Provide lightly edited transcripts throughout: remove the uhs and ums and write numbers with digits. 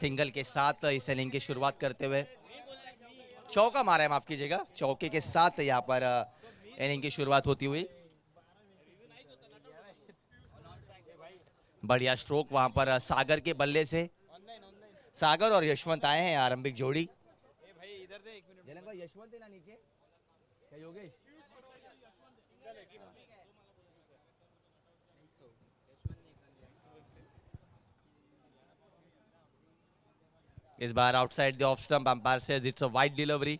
Single के साथ इस इनिंग की शुरुआत करते हुए चौका मारा है, माफ कीजिएगा, चौके के साथ यहाँ पर इनिंग की शुरुआत होती हुई। बढ़िया स्ट्रोक वहां पर सागर के बल्ले से। सागर और यशवंत आए हैं आरंभिक जोड़ी। यशवंत है ना नीचे, योगेश? इस बार outside the off stump, umpire says it's a wide delivery.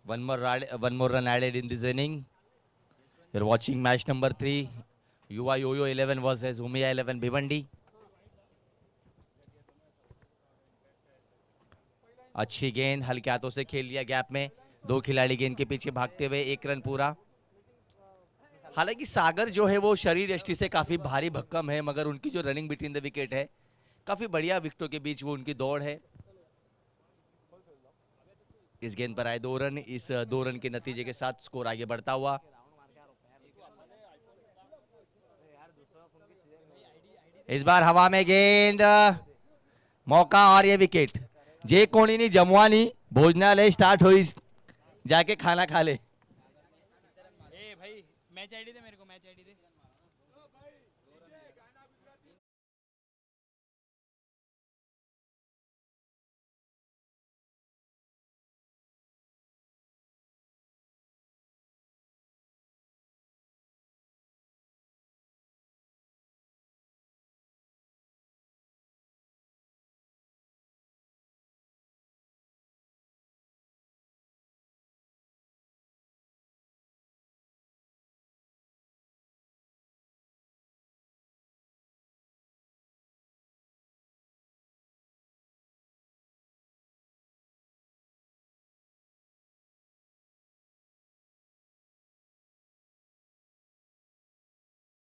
one more run added in this inning. You're watching match number 3, युवा योयो 11 वर्सेस उमिया 11 भिवंडी। अच्छी गेंद हल्के हाथों से खेल लिया गैप में, दो खिलाड़ी गेंद के पीछे भागते हुए, एक रन पूरा। हालांकि सागर जो है वो शरीर यष्टि से काफी भारी भक्कम है, मगर उनकी जो रनिंग बिटवीन द विकेट है काफी बढ़िया, विकेटों के बीच वो उनकी दौड़ है। इस गेंद पर आए 2 रन, इस 2 रन के नतीजे के साथ स्कोर आगे बढ़ता हुआ। इस बार हवा में गेंद, मौका और ये विकेट। जे कोणी नहीं जमवानी, भोजनालय स्टार्ट हुई, जाके खाना खा ले। भाई मैच आईडी दे मेरे को, match ID they.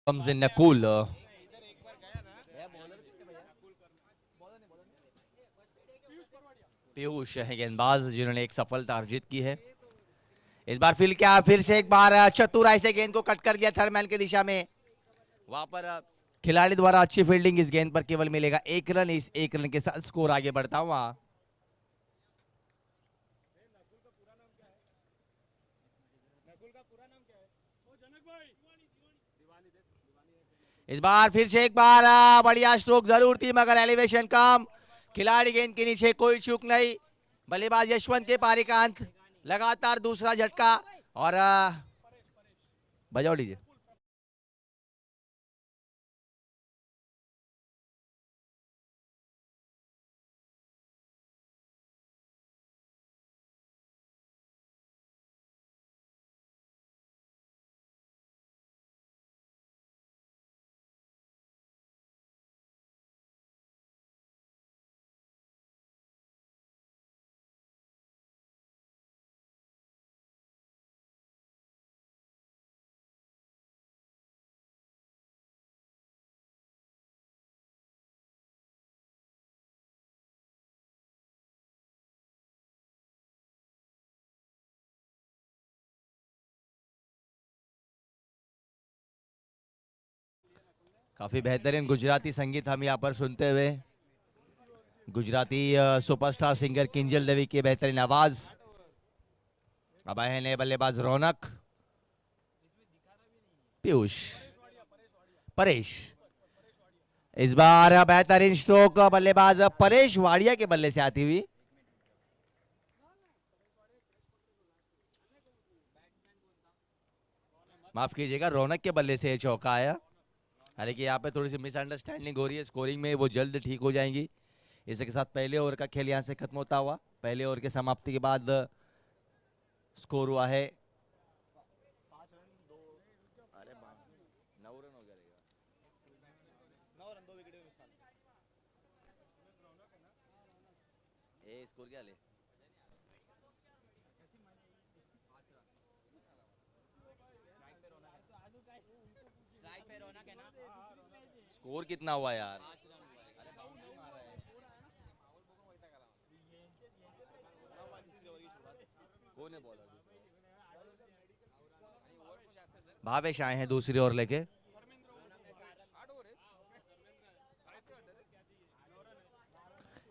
comes in Nakul. Piyush है गेंदबाज जिन्होंने एक सफलता अर्जित की है। इस बार फिर से एक बार चतुराई से गेंद को कट कर दिया थर्मैन की दिशा में। वहां पर खिलाड़ी द्वारा अच्छी फील्डिंग, इस गेंद पर केवल मिलेगा 1 रन। इस 1 रन के साथ स्कोर आगे बढ़ता हुआ। इस बार फिर से एक बार बढ़िया स्ट्रोक जरूर थी, मगर एलिवेशन कम, खिलाड़ी गेंद के नीचे, कोई चूक नहीं। बल्लेबाज यशवंत के पारिकांत, लगातार दूसरा झटका और बजाओ लीजिए। काफी बेहतरीन गुजराती संगीत हम यहाँ पर सुनते हुए, गुजराती सुपरस्टार सिंगर किंजल देवी की बेहतरीन आवाज। अब आए हैं नए बल्लेबाज रौनक, पीयूष, परेश। इस बार बेहतरीन स्ट्रोक बल्लेबाज परेश वाडिया के बल्ले से आती हुई। माफ कीजिएगा, रौनक के बल्ले से चौका आया। हालांकि यहाँ पे थोड़ी सी मिसअंडरस्टैंडिंग हो रही है स्कोरिंग में, वो जल्द ठीक हो जाएंगी। इसके साथ पहले ओवर का खेल यहाँ से खत्म होता हुआ। पहले ओवर के समाप्ति के बाद स्कोर हुआ है 9 रन हो गया, 9 रन 2 विकेट के नुकसान। ए स्कोर क्या ले, स्कोर कितना हुआ यार? कौन है बॉलर? भावेश आए हैं दूसरी ओर लेके।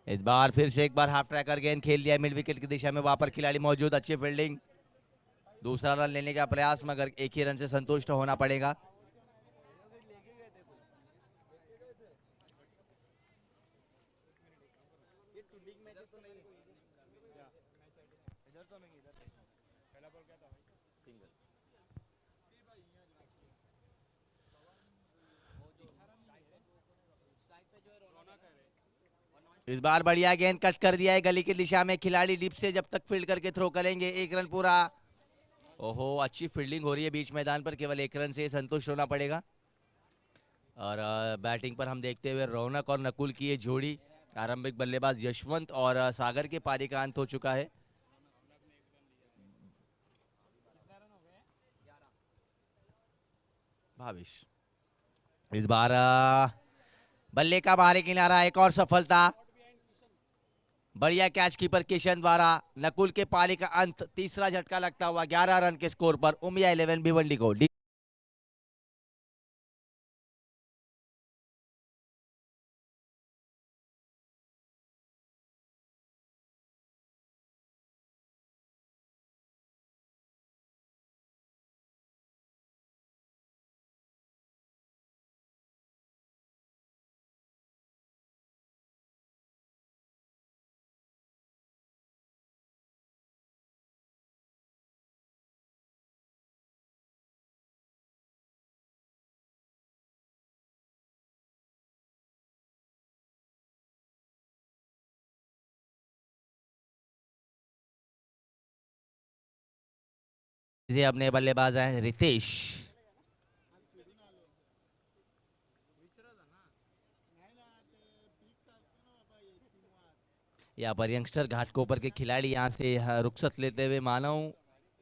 इस बार फिर से एक बार हाफ ट्रैकर गेंद खेल दिया मिड विकेट की दिशा में, वहां पर खिलाड़ी मौजूद, अच्छी फील्डिंग, दूसरा रन लेने का प्रयास, मगर एक ही रन से संतुष्ट होना पड़ेगा। इस बार बढ़िया गेंद कट कर दिया है गली की दिशा में, खिलाड़ी डिप से जब तक फील्ड करके थ्रो करेंगे, एक रन पूरा। ओहो, अच्छी फील्डिंग हो रही है बीच मैदान पर, केवल एक रन से संतुष्ट होना पड़ेगा। और बैटिंग पर हम देखते हुए रौनक और नकुल की ये जोड़ी, आरंभिक बल्लेबाज यशवंत और सागर के पारी का अंत हो चुका है। भाविश इस बार बल्ले का बाहरी किनारा, एक और सफलता, बढ़िया कैच कीपर किशन द्वारा, नकुल के पारी का अंत, तीसरा झटका लगता हुआ 11 रन के स्कोर पर उमिया 11 भिवंडी को। अपने बल्लेबाज हैं रितेश, यहाँ पर यंगस्टर घाटकोपर के खिलाड़ी यहाँ से रुखसत लेते हुए मानव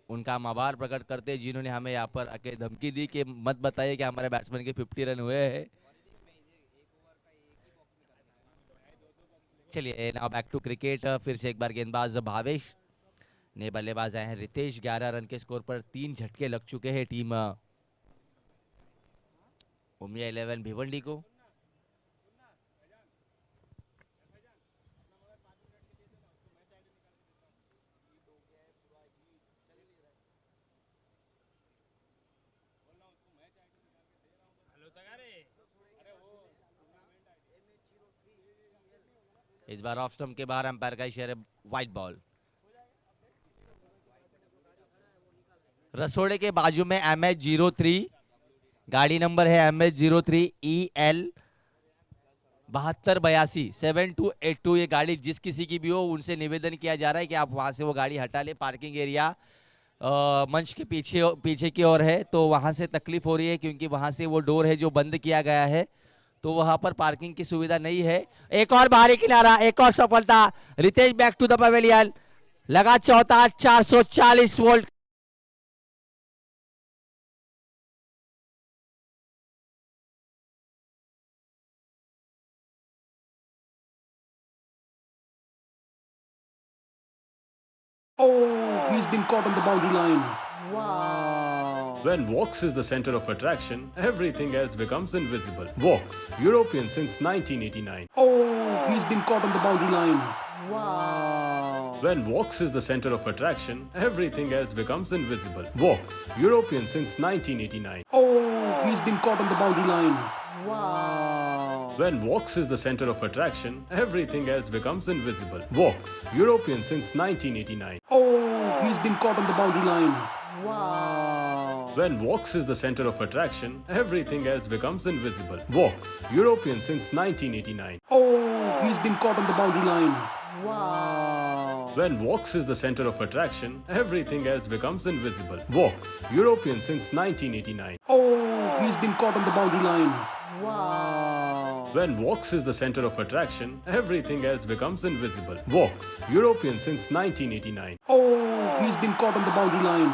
उनका आभार प्रकट करते हैं, जिन्होंने हमें यहाँ पर आके धमकी दी कि मत बताइए कि हमारे बैट्समैन के 50 रन हुए हैं। चलिए नाउ बैक टू क्रिकेट, फिर से एक बार गेंदबाज भावेश ने बल्लेबाज आए हैं रितेश, 11 रन के स्कोर पर 3 झटके लग चुके हैं टीम उमिया 11 भिवंडी को। इस बार ऑफ स्टंप के बाहर अंपायर का इशारा, व्हाइट बॉल। रसोड़े के बाजू में MH03, गाड़ी नंबर है MH03EL 7282 7282। ये गाड़ी जिस किसी की भी हो, उनसे निवेदन किया जा रहा है कि आप वहां से वो गाड़ी हटा ले, पार्किंग एरिया मंच के पीछे की ओर है, तो वहां से तकलीफ हो रही है क्योंकि वहां से वो डोर है जो बंद किया गया है, तो वहां पर पार्किंग की सुविधा नहीं है। एक और बाहरी किनारा, एक और सफलता, Ritesh back to the pavilion, लगा चौथा, 440 volt. Oh, he's been caught on the boundary line. Wow. When Vox is the center of attraction, everything else becomes invisible. Vox, European since 1989. Oh, he's been caught on the boundary line. Wow. When Vox is the center of attraction, everything else becomes invisible. Vox, European since 1989. Oh, he's been caught on the boundary line. Wow. When Vox is the center of attraction, everything else becomes invisible. Vox, European since 1989. Oh, he's been caught on the boundary line. Wow. When Vox is the center of attraction, everything else becomes invisible. Vox, European since 1989. Oh, he's been caught on the boundary line. Wow. When Vox is the center of attraction, everything else becomes invisible. Vox, European since 1989. Oh, he's been caught on the boundary line. Wow. When Vox is the center of attraction, everything else becomes invisible. Vox, European since 1989. Oh, he's been caught on the boundary line.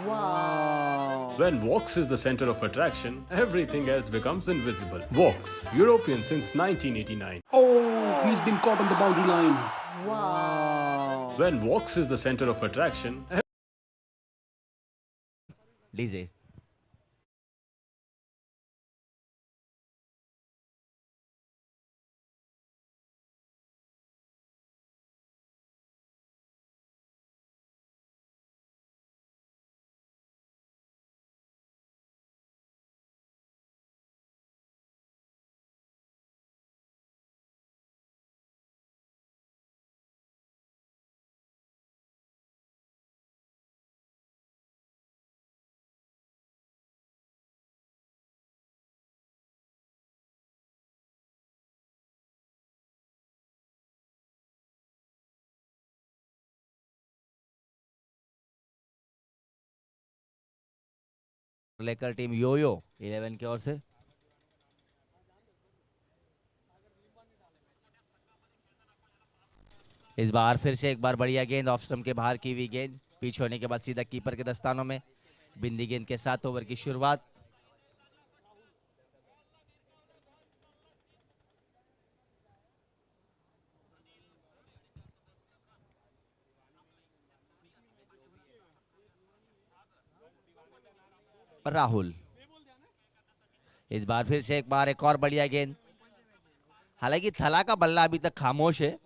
Wow. When Vox is the center of attraction, everything else becomes invisible. Vox, European since 1989. Oh, he's been caught on the boundary line. Wow. When Vox is the center of attraction, DJ लेकर team Yo Yo 11 की ओर से। इस बार फिर से एक बार बढ़िया गेंद off stump के बाहर की हुई गेंद, पिच होने के बाद सीधा कीपर के दस्तानों में। बिंदी गेंद के साथ ओवर की शुरुआत। राहुल इस बार फिर से एक बार एक और बढ़िया गेंद। हालांकि थला का बल्ला अभी तक खामोश है।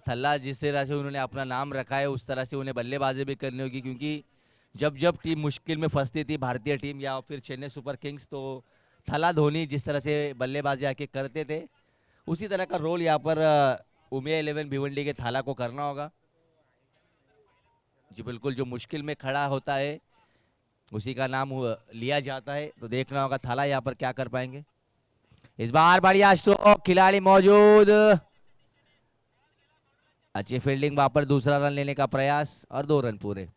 थल्ला जिस तरह से उन्होंने अपना नाम रखा है उस तरह से उन्हें बल्लेबाजी भी करनी होगी, क्योंकि जब जब टीम मुश्किल में फंसती थी भारतीय टीम या फिर चेन्नई सुपर किंग्स, तो थला धोनी जिस तरह से बल्लेबाजी आके करते थे उसी तरह का रोल यहाँ पर उमिया 11 भिवंडी के थाला को करना होगा। जी बिल्कुल, जो मुश्किल में खड़ा होता है उसी का नाम लिया जाता है, तो देखना होगा थाला यहाँ पर क्या कर पाएंगे। इस बार बढ़िया स्ट्रोक, खिलाड़ी मौजूद, अच्छी फील्डिंग, वहां पर दूसरा रन लेने का प्रयास और 2 रन पूरे।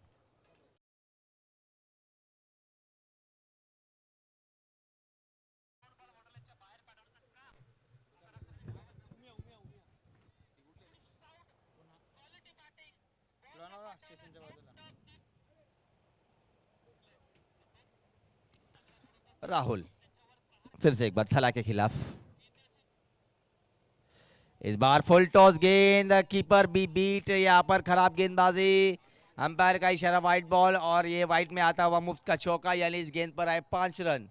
स्टेशनच्या बाजूला राहुल फिर से एक बार थला के खिलाफ। इस बार फुल टॉस गेंद, कीपर भी बीट, यहाँ पर खराब गेंदबाजी, अंपायर का इशारा वाइट बॉल और ये वाइट में आता हुआ मुफ्त का चौका, यानी इस गेंद पर आए 5 रन।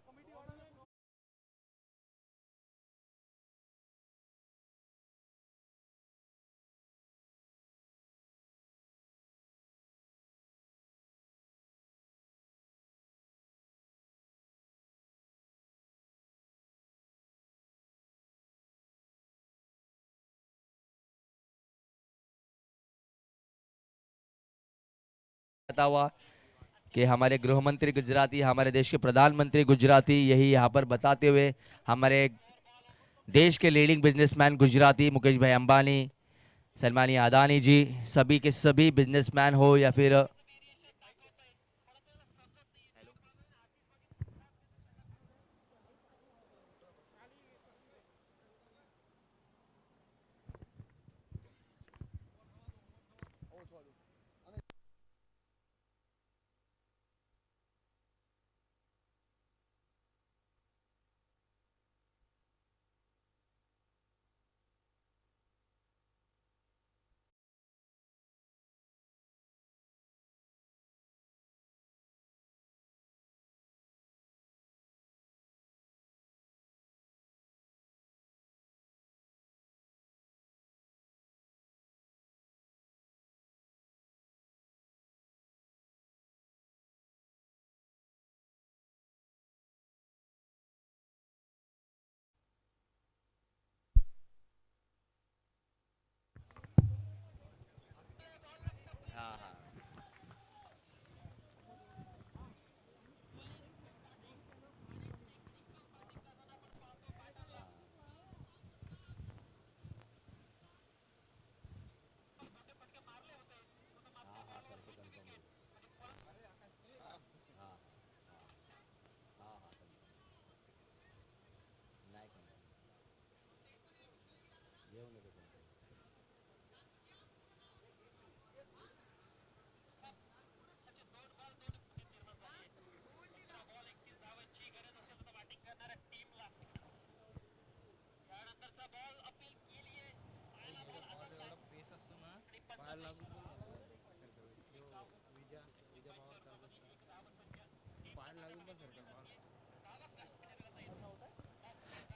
हुआ कि हमारे गृह मंत्री गुजराती, हमारे देश के प्रधानमंत्री गुजराती, यही यहाँ पर बताते हुए हमारे देश के लीडिंग बिजनेसमैन गुजराती, मुकेश भाई अंबानी, सलमानी अदानी जी, सभी के सभी बिजनेसमैन हो या फिर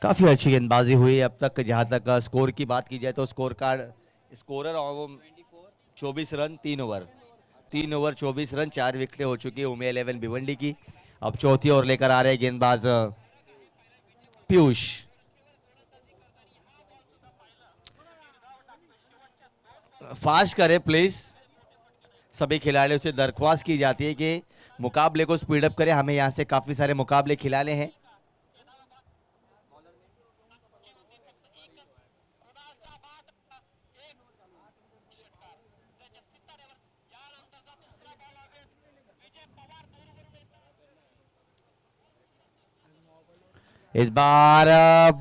काफी अच्छी गेंदबाजी हुई अब तक। जहां तक स्कोर की बात की जाए तो स्कोर कार्ड, स्कोरर और वो 24 रन 3 ओवर 24 रन, 4 विकेटें हो चुकी है उमिया 11 भिवंडी की। अब चौथी ओवर लेकर आ रहे हैं गेंदबाज पीयूष। फास्ट करें प्लीज, सभी खिलाड़ियों से दरख्वास्त की जाती है कि मुकाबले को स्पीड अप करें, हमें यहाँ से काफी सारे मुकाबले खिलाने हैं। इस बार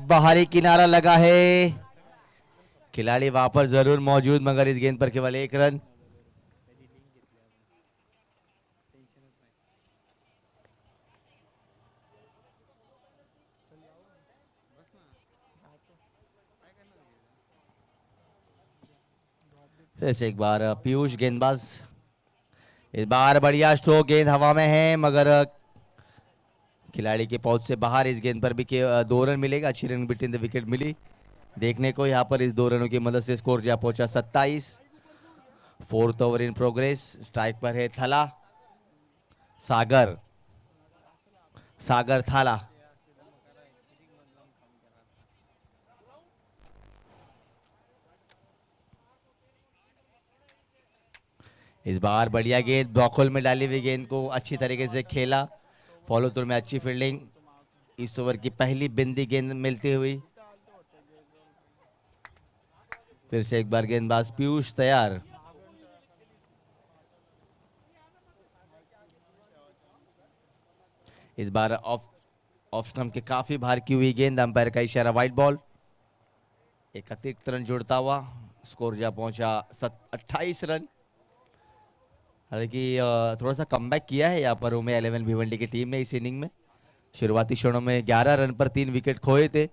बाहरी किनारा लगा है, खिलाड़ी वहां पर जरूर मौजूद मगर इस गेंद पर केवल 1 रन। फिर से एक बार पीयूष गेंदबाज, इस बार बढ़िया स्ट्रोक, गेंद हवा में है मगर खिलाड़ी के पहुंच से बाहर। इस गेंद पर भी 2 रन मिलेगा, अच्छी रन बिटवीन द विकेट मिली देखने को यहाँ पर। इस 2 रनों की मदद से स्कोर जा पहुंचा 27। 4th over in progress. Strike पर है थला, सागर थाला। इस बार बढ़िया गेंद, ब्लॉकहोल में डाली हुई गेंद को अच्छी तरीके से खेला, फॉलो थ्रू में अच्छी फील्डिंग। इस ओवर की पहली बिंदी गेंद मिलती हुई। फिर से एक बार गेंदबाज पीयूष तैयार। इस बार ऑफ स्टंप के काफी बाहर की हुई गेंद, अंपायर का इशारा वाइड बॉल। एक अतिरिक्त रन जुड़ता हुआ स्कोर जा पहुंचा 28 रन। हालांकि थोड़ा सा कमबैक किया है यहाँ पर उमे 11 भिवंडी की टीम ने इस इनिंग में। शुरुआती क्षणों में 11 रन पर 3 विकेट खोए थे।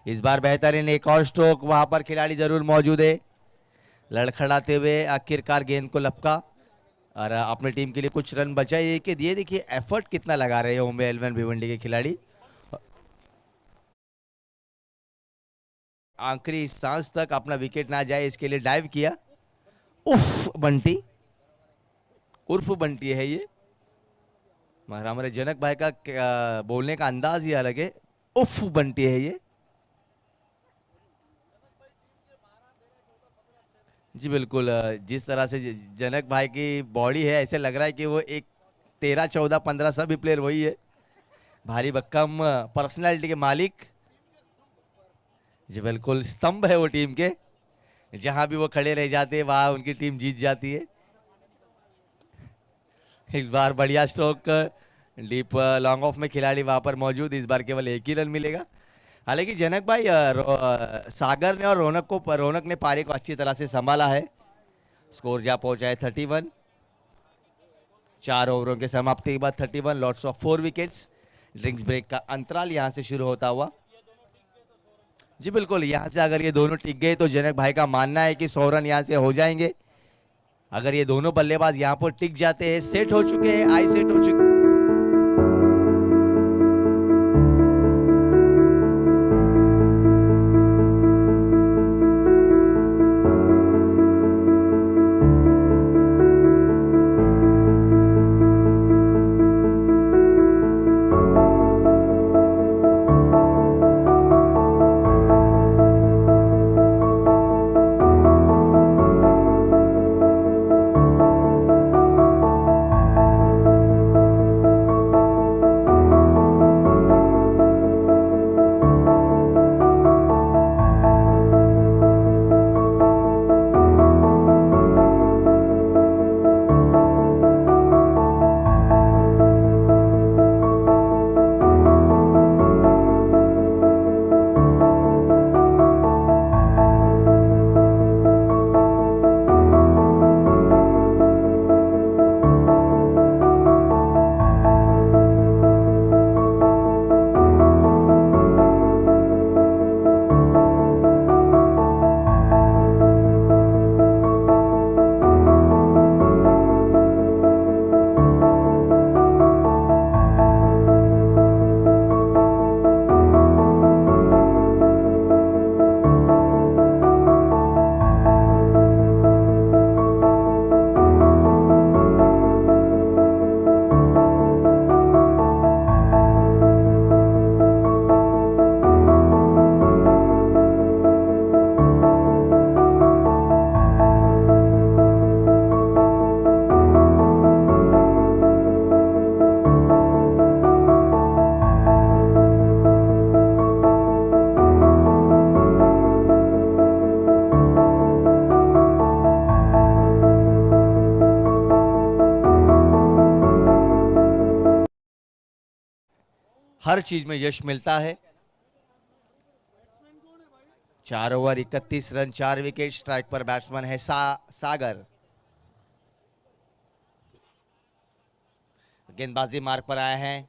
इस बार बेहतरीन एक और स्ट्रोक, वहां पर खिलाड़ी जरूर मौजूद है, लड़खड़ाते हुए आखिरकार गेंद को लपका और अपनी टीम के लिए कुछ रन बचाए कि दिए। देखिए एफर्ट कितना लगा रहे हैं उमे 11 भिवंडी के खिलाड़ी। आखिरी सांस तक अपना विकेट ना जाए इसके लिए डाइव किया। उफ बंटी, उर्फ बंटी है ये, मगर हमारे जनक भाई का बोलने का अंदाज ही अलग है। उफ बंटी है ये जी बिल्कुल। जिस तरह से जनक भाई की बॉडी है ऐसे लग रहा है कि वो एक 13, 14, 15 सभी प्लेयर वही है। भारी भक्कम पर्सनालिटी के मालिक जी बिल्कुल, स्तंभ है वो टीम के। जहां भी वो खड़े रह जाते हैं वहां उनकी टीम जीत जाती है। इस बार बढ़िया स्ट्रोक, डीप लॉन्ग ऑफ में खिलाड़ी वहां पर मौजूद। इस बार केवल 1 ही रन मिलेगा। हालांकि जनक भाई सागर ने और रौनक ने पारी को अच्छी तरह से संभाला है। स्कोर जा पहुंचा है 31। 4 ओवरों के समाप्ति के बाद 31, lots of 4 wickets. Drinks break का अंतराल यहां से शुरू होता हुआ जी बिल्कुल। यहां से अगर ये दोनों टिक गए तो जनक भाई का मानना है कि 100 रन यहां से हो जाएंगे। अगर ये दोनों बल्लेबाज यहां पर टिक जाते हैं, सेट हो चुके हैं, आई सेट हो चुके। हर चीज में यश मिलता है 4 ओवर 31 रन 4 विकेट। स्ट्राइक पर बैट्समैन है सागर। गेंदबाजी मार्ग पर आए हैं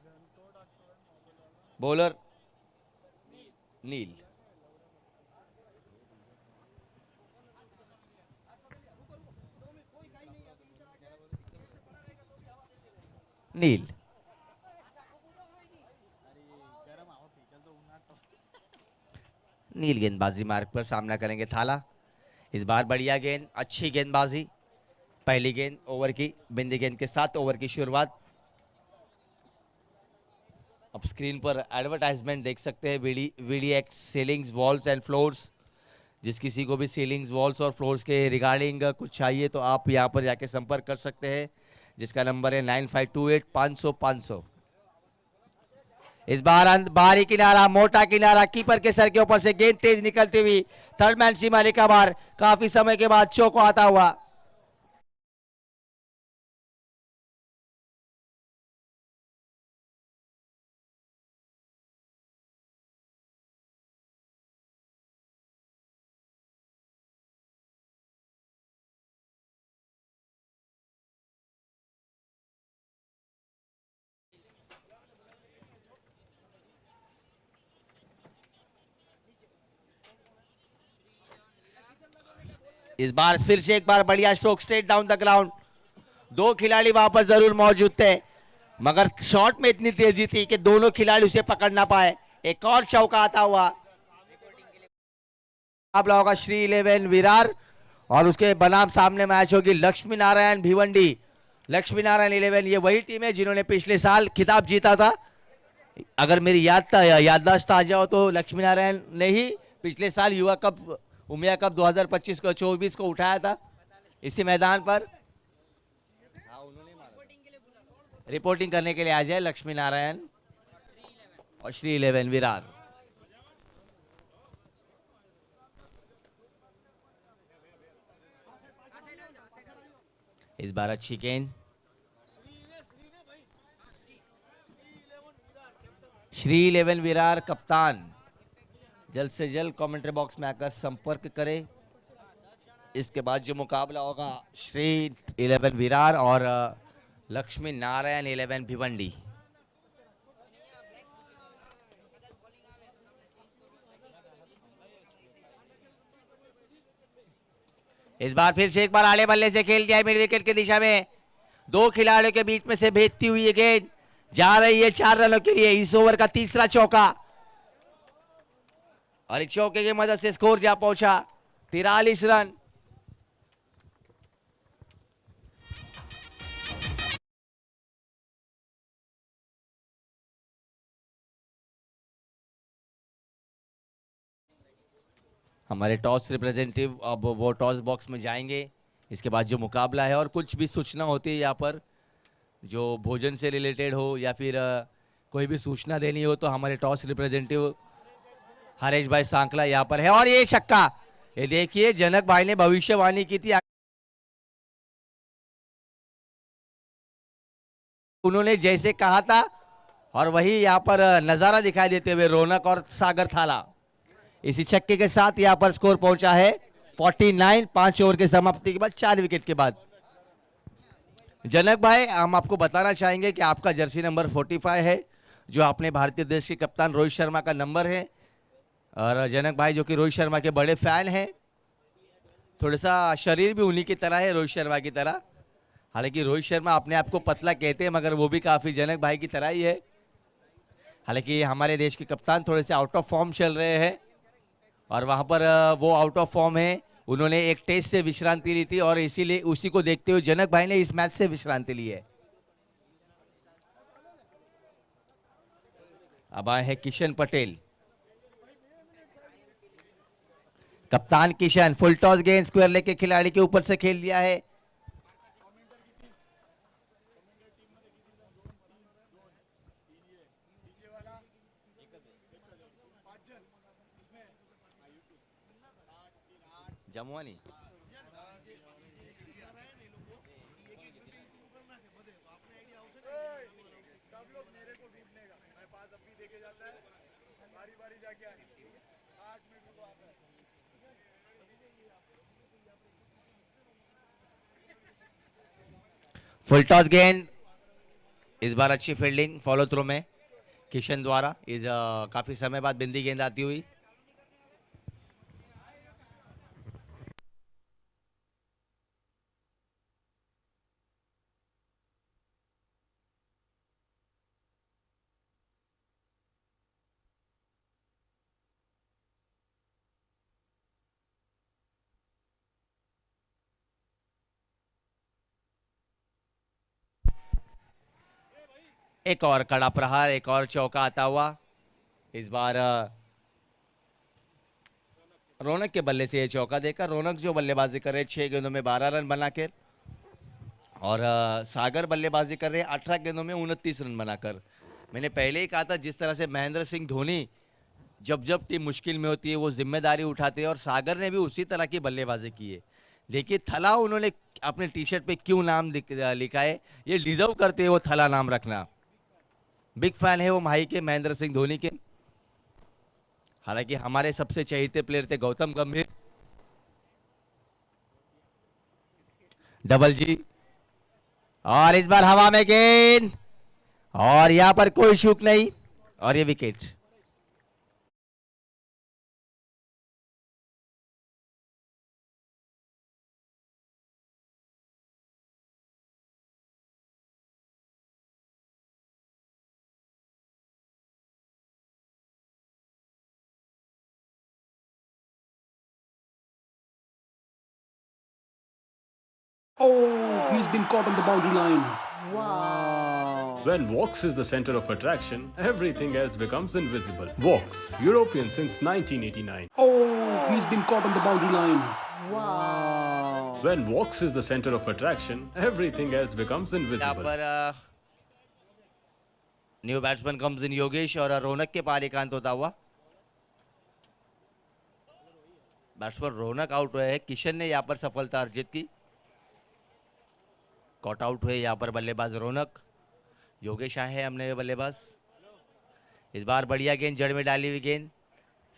बॉलर नील। नील नील गेंदबाजी मार्ग पर सामना करेंगे थाला। इस बार बढ़िया गेंद, अच्छी गेंदबाजी। पहली गेंद ओवर की, बिंदी गेंद के साथ ओवर की शुरुआत। अब स्क्रीन पर एडवर्टाइजमेंट देख सकते हैं, वीडीएक्स सीलिंग्स वॉल्स एंड फ्लोर्स। जिस किसी को भी सीलिंग्स वॉल्स और फ्लोर्स के रिगार्डिंग कुछ चाहिए तो आप यहां पर जाके संपर्क कर सकते हैं, जिसका नंबर है 9528 500 500। इस बार बाहरी किनारा, मोटा किनारा, कीपर के सर के ऊपर से गेंद तेज निकलती हुई थर्ड मैन सीमा का बार, काफी समय के बाद चौको आता हुआ। इस बार फिर से एक बार बढ़िया stroke straight down the ground. दो खिलाड़ी वहां पर जरूर मौजूद थे, मगर शॉट में इतनी तेजी थी कि दोनों खिलाड़ी उसे पकड़ ना पाए। एक और चौका आता हुआ। आप होगा श्री 11 विरार और उसके बनाम सामने मैच होगी लक्ष्मी नारायण भिवंडी। लक्ष्मी नारायण 11 ये वही टीम है जिन्होंने पिछले साल खिताब जीता था। अगर मेरी याददाश्त ताजा हो तो लक्ष्मी नारायण ने ही पिछले साल युवा कप उमिया कप 2025 को 24 को उठाया था इसी मैदान पर। रिपोर्टिंग करने के लिए आ जाए लक्ष्मी नारायण और श्री 11 विरार। इस बार अच्छी गेंद, श्री 11 विरार कप्तान जल्द से जल्द कमेंट्री बॉक्स में आकर संपर्क करें। इसके बाद जो मुकाबला होगा श्री 11 विरार और लक्ष्मी नारायण 11 भिवंडी। इस बार फिर से एक बार आड़े बल्ले से खेल दिया है मिड विकेट की दिशा में। दो खिलाड़ियों के बीच में से भेजती हुई ये गेंद जा रही है 4 रनों के लिए। इस ओवर का तीसरा चौका और एक चौके की मदद से स्कोर जा पहुंचा 43 रन। हमारे टॉस रिप्रेजेंटेटिव अब वो टॉस बॉक्स में जाएंगे। इसके बाद जो मुकाबला है और कुछ भी सूचना होती है यहाँ पर जो भोजन से रिलेटेड हो या फिर कोई भी सूचना देनी हो तो हमारे टॉस रिप्रेजेंटेटिव हरेश भाई सांकला यहाँ पर है। और ये छक्का, ये देखिए जनक भाई ने भविष्यवाणी की थी, उन्होंने जैसे कहा था और वही यहाँ पर नजारा दिखाई देते हुए रौनक और सागर थाला। इसी छक्के के साथ यहाँ पर स्कोर पहुंचा है 49 5 ओवर के समाप्ति के बाद 4 विकेट के बाद। जनक भाई हम आपको बताना चाहेंगे कि आपका जर्सी नंबर 45 है जो अपने भारतीय देश के कप्तान रोहित शर्मा का नंबर है। और जनक भाई जो कि रोहित शर्मा के बड़े फैन हैं, थोड़ा सा शरीर भी उन्हीं की तरह है रोहित शर्मा की तरह। हालांकि रोहित शर्मा अपने आप को पतला कहते हैं मगर वो भी काफ़ी जनक भाई की तरह ही है। हालांकि हमारे देश के कप्तान थोड़े से आउट ऑफ फॉर्म चल रहे हैं और वहाँ पर वो आउट ऑफ फॉर्म है। उन्होंने एक टेस्ट से विश्रांति ली थी और इसीलिए उसी को देखते हुए जनक भाई ने इस मैच से विश्रांति ली है। अब आए हैं किशन पटेल। कप्तान किशन फुल टॉस गेंद स्क्वायर लेग के खिलाड़ी के ऊपर से खेल दिया है। जमुआनी फुल टॉस गेंद, इस बार अच्छी फील्डिंग फॉलो थ्रू में किशन द्वारा। इस काफी समय बाद बिंदी गेंद आती हुई। एक और कड़ा प्रहार, एक और चौका आता हुआ। इस बार रौनक के बल्ले से ये चौका देकर रौनक जो बल्लेबाजी कर रहे 6 गेंदों में 12 रन बनाकर, और सागर बल्लेबाजी कर रहे हैं 18 गेंदों में 29 रन बनाकर। मैंने पहले ही कहा था जिस तरह से महेंद्र सिंह धोनी जब जब टीम मुश्किल में होती है वो जिम्मेदारी उठाते हैं, और सागर ने भी उसी तरह की बल्लेबाजी की है। देखिए थला उन्होंने अपने टी शर्ट पे क्यों नाम लिखा है, ये डिजर्व करते हैं वो थला नाम रखना। बिग फैन है वो भाई के, महेंद्र सिंह धोनी के। हालांकि हमारे सबसे चहेते प्लेयर थे गौतम गंभीर, डबल जी, और इस बार हवा में गेंद, और यहां पर कोई चूक नहीं, और ये wicket. Oh, he's been caught on the boundary line. When Vox is the center of attraction, everything else becomes invisible. Vox, European since 1989. Oh, he's been caught on the boundary line. When Vox is the center of attraction, everything else becomes यहाँ invisible. पर new batsman comes in Yogesh, और रौनक के पार एकांत होता हुआ। Batsman रौनक out हुए हैं, किशन ने यहाँ पर सफलता अर्जित की। कॉट आउट हुए यहाँ पर बल्लेबाज रौनक, योगेश आए हैं हमने बल्लेबाज। इस बार बढ़िया गेंद, जड़ में डाली हुई गेंद,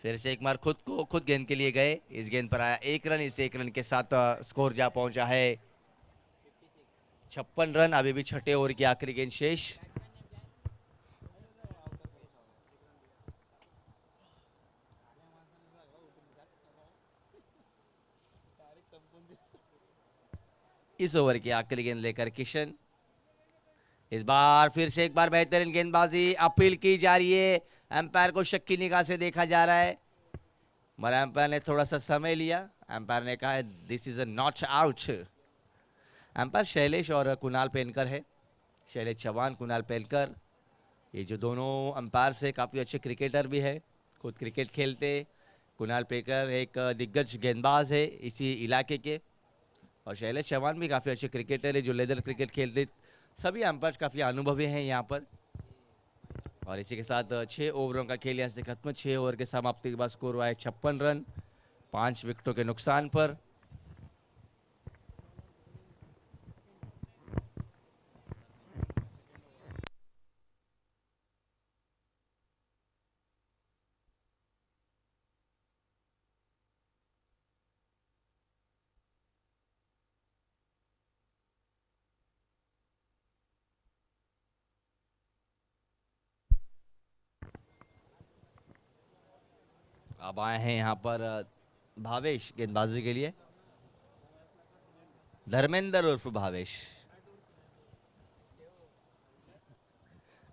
फिर से एक बार खुद गेंद के लिए गए। इस गेंद पर आया 1 रन, इस 1 रन के साथ स्कोर जा पहुंचा है 56 रन। अभी भी छठे ओवर की आखिरी गेंद शेष। इस ओवर की आखिरी गेंद लेकर किशन। इस बार फिर से एक बार बेहतरीन गेंदबाजी, अपील की जा रही है। एम्पायर को शक की निगाह से देखा जा रहा है, मगर एम्पायर ने थोड़ा सा समय लिया। एम्पायर ने कहा this is a not out. Umpire Shailesh और कुणाल पेनकर है, शैलेश चौहान, कुणाल पेनकर। ये जो दोनों एम्पायर से काफ़ी अच्छे क्रिकेटर भी है, खुद क्रिकेट खेलते। कुणाल पेनकर एक दिग्गज गेंदबाज है इसी इलाके के, और शैलेश चौहान भी काफ़ी अच्छे क्रिकेटर है जो लेदर क्रिकेट खेलते। सभी एम्पायर्स काफ़ी अनुभवी हैं यहाँ पर। और इसी के साथ 6 ओवरों का खेल यहाँ से खत्म। 6 ओवर के समाप्ति के बाद स्कोर हुआ है 56 रन 5 विकेटों के नुकसान पर। अब आए हैं यहाँ पर भावेश गेंदबाजी के लिए, धर्मेंद्र उर्फ भावेश।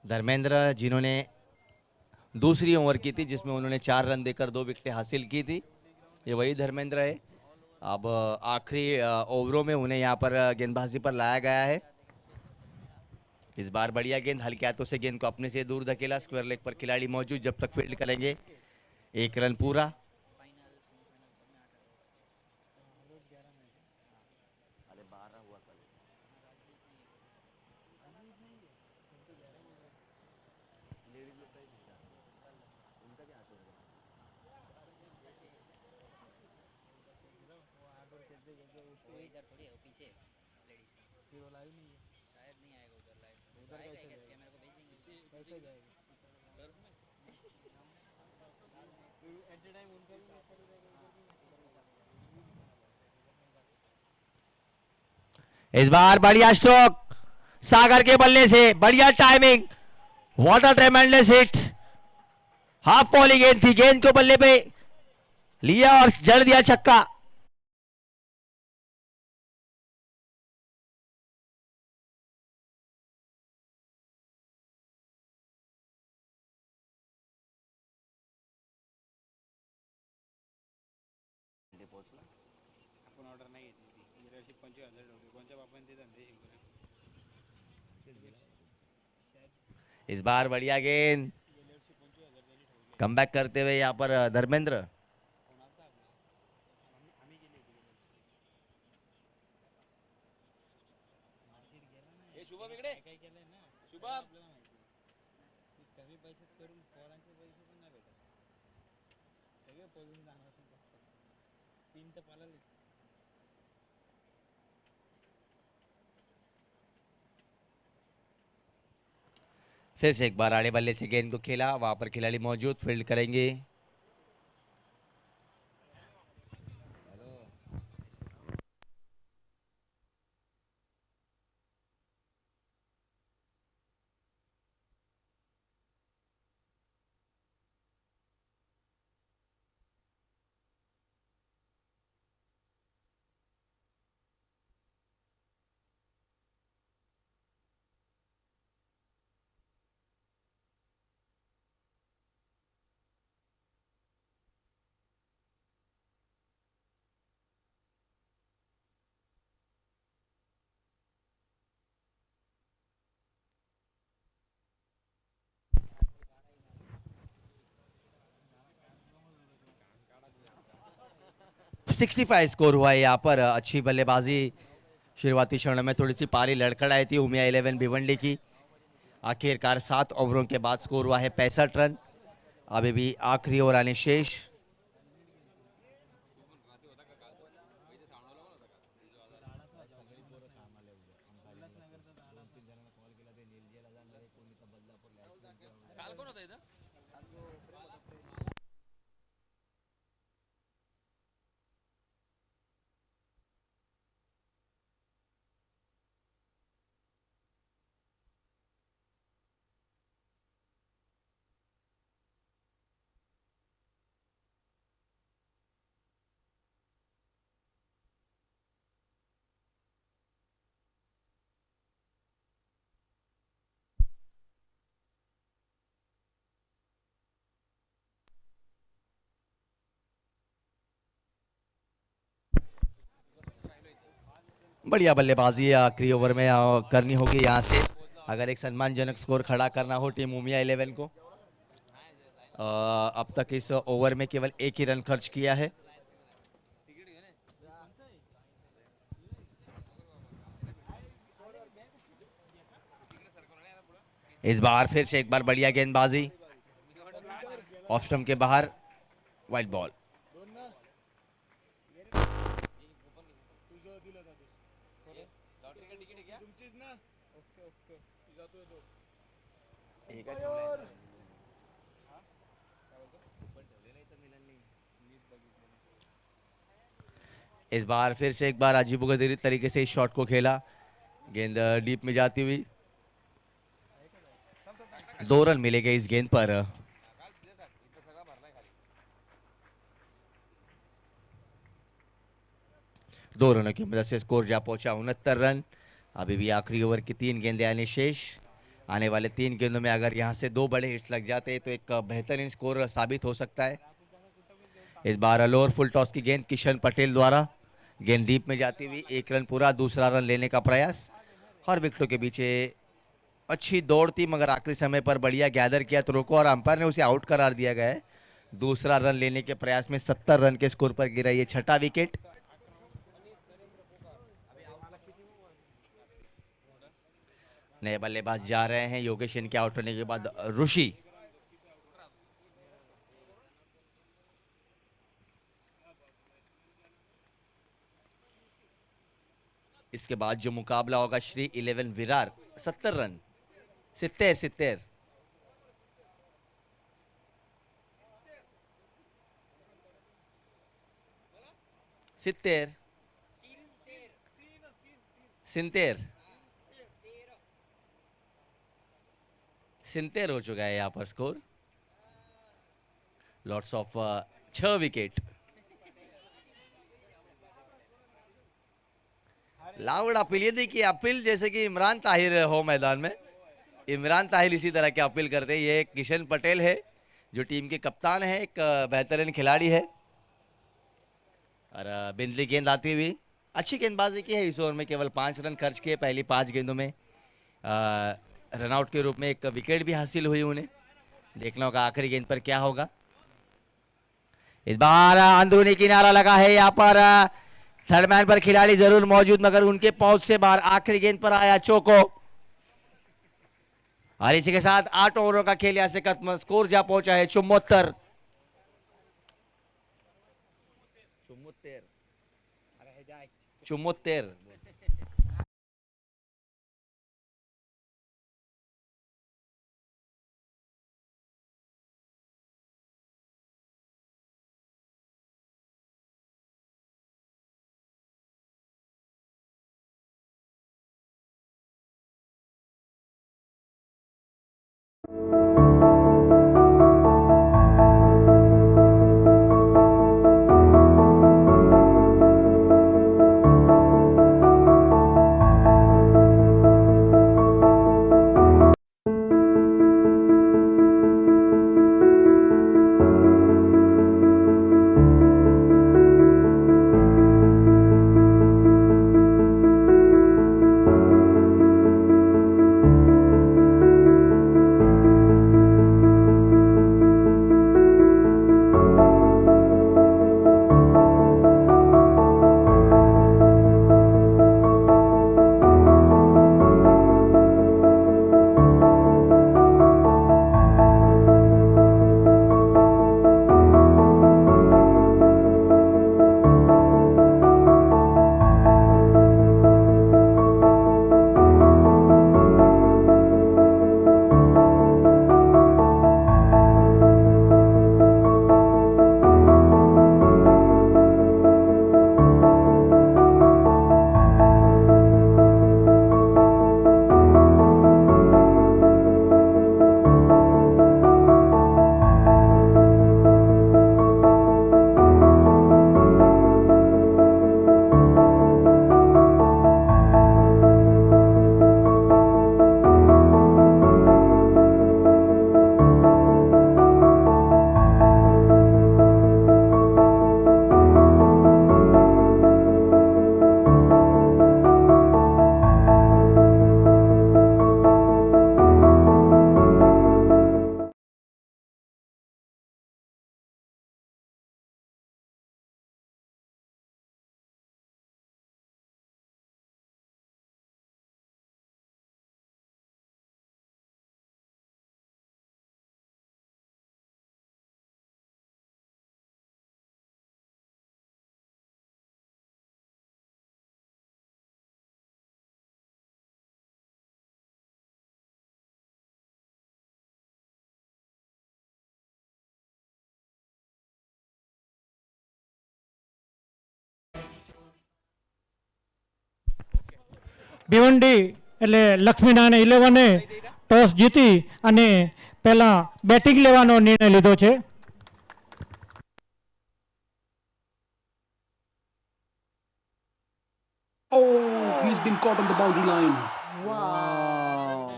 धर्मेंद्र जिन्होंने दूसरी ओवर की थी जिसमें उन्होंने 4 रन देकर 2 विकेटें हासिल की थी, ये वही धर्मेंद्र है। अब आखिरी ओवरों में उन्हें यहाँ पर गेंदबाजी पर लाया गया है। इस बार बढ़िया गेंद, हल्के हाथों से गेंद को अपने से दूर धकेला। स्क्वायर लेग पर खिलाड़ी मौजूद, जब तक फील्ड करेंगे 1 रन पूरा। इस बार बढ़िया स्ट्रोक, सागर के बल्ले से बढ़िया timing, what a tremendous hit. Half volley गेंद थी, गेंद को बल्ले पे लिया और जड़ दिया छक्का। आपण ऑर्डर नाही घेतली ती गेल्या वर्षी 25,000 होते कोणत्या बापाने ते धंदे हे केले. इस बार बढ़िया गेंद, कम बैक करते हुए यहाँ पर धर्मेंद्र। शुभम इकडे काय केलंय ना शुभम कमी पैशात करून पोरांचे पैसे पण नाही भेटत सगळे पळून जाणार 3 तर पळाले. फिर से एक बार आड़े बल्ले से गेंद को खेला, वहां पर खिलाड़ी मौजूद फील्ड करेंगे। सिक्सटी 65 स्कोर हुआ है यहाँ पर। अच्छी बल्लेबाजी, शुरुआती क्षणों में थोड़ी सी पारी लड़खड़ाई थी उमिया 11 भिवंडी की। आखिरकार 7 ओवरों के बाद स्कोर हुआ है 65 रन। अभी भी आखिरी ओवर आने शेष। काल कोण होता इथं बढ़िया बल्लेबाजी आखिरी ओवर में करनी होगी यहाँ से अगर एक सम्मानजनक स्कोर खड़ा करना हो टीम उमिया 11 को। अब तक इस ओवर में केवल एक ही रन खर्च किया है। इस बार फिर से एक बार बढ़िया गेंदबाजी, ऑफ स्टंप के बाहर, वाइड बॉल। इस बार फिर से एक बार अजीबोगरीब तरीके से इस शॉट को खेला, गेंद डीप में जाती हुई। 2 रन मिलेंगे इस गेंद पर। दो रनों की मदद से स्कोर जा पहुंचा 69 रन। अभी भी आखिरी ओवर की 3 गेंदें आने शेष। आने वाले 3 गेंदों में अगर यहां से 2 बड़े हिट्स लग जाते तो एक बेहतरीन स्कोर साबित हो सकता है। इस बार लोअर फुल टॉस की गेंद किशन पटेल द्वारा, गेंद डीप में जाती हुई 1 रन पूरा, दूसरा रन लेने का प्रयास। हर विकेटों के पीछे अच्छी दौड़ थी मगर आखिरी समय पर बढ़िया गैदर किया तो रोको और अंपायर ने उसे आउट करार दिया गया है। दूसरा रन लेने के प्रयास में 70 रन के स्कोर पर गिरा ये छठा विकेट। नए बल्लेबाज जा रहे हैं, योगेश इनके आउट होने के बाद ऋषि। इसके बाद जो मुकाबला होगा श्री 11 विरार, 70 रन, 70 70 70 70 हो चुका है यहाँ पर score. Lots of 6 wicket. Loud appeal. ये देखिए अपील जैसे कि इमरान ताहिर हो मैदान में. इमरान ताहिर इसी तरह की अपील करते हैं. ये किशन पटेल है जो टीम के कप्तान है, एक बेहतरीन खिलाड़ी है. और बिंदली गेंद आती हुई. अच्छी गेंदबाजी की है इस ओवर में. केवल 5 रन खर्च किए पहली 5 गेंदों में. रनआउट के रूप में एक विकेट भी हासिल हुई उन्हें. देखना होगा आखिरी गेंद पर क्या होगा. इस बार अंदरूनी किनारा लगा है यहाँ पर. थर्ड मैन पर खिलाड़ी जरूर मौजूद मगर उनके पहुंच से बाहर. आखिरी गेंद पर आया चौको. और इसी के साथ 8 ओवरों का खेल यहां से खत्म. स्कोर जा पहुंचा है 74. चुम्मोत्तेर. ભિવંડી એટલે લક્ષ્મીનારાયણ 11એ ટોસ જીતી અને પહેલા બેટિંગ લેવાનો નિર્ણય લીધો છે. Oh, he's been caught on the boundary line.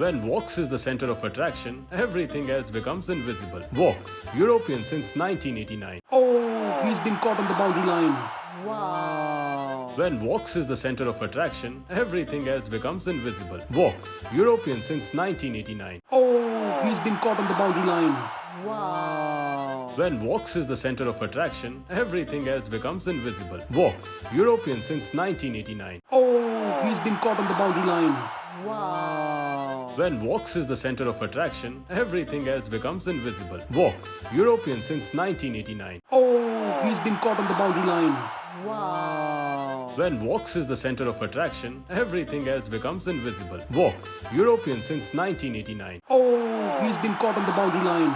When Vox is the center of attraction, everything else becomes invisible. Vox, European since 1989. Oh, he's been caught on the boundary line. When Vox is the center of attraction, everything else becomes invisible. Vox, European since 1989. Oh, he's been caught on the boundary line. When Vox is the center of attraction, everything else becomes invisible. Vox, European since 1989. Oh, he's been caught on the boundary line. When Vox is the center of attraction, everything else becomes invisible. Vox, European since 1989. Oh, he's been caught on the boundary line. When Vox is the center of attraction, everything else becomes invisible. Vox, European since 1989. Oh, he's been caught on the boundary line.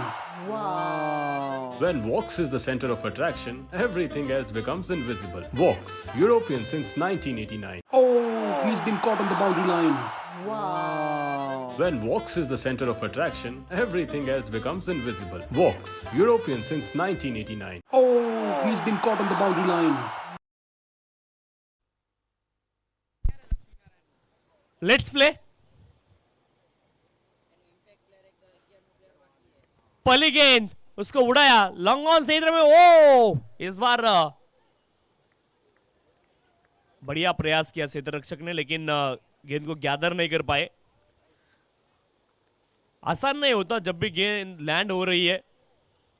When Vox is the center of attraction, everything else becomes invisible. Vox, European since 1989. Oh, he's been caught on the boundary line. When Vox is the center of attraction, everything else becomes invisible. Vox, European since 1989. Oh, he's been caught on the boundary line. Let's play. पहली गेंद उसको उड़ाया, long on सही में। ओ इस बार बढ़िया प्रयास किया क्षेत्र रक्षक ने, लेकिन गेंद को गैदर नहीं कर पाए। आसान नहीं होता जब भी गेंद लैंड हो रही है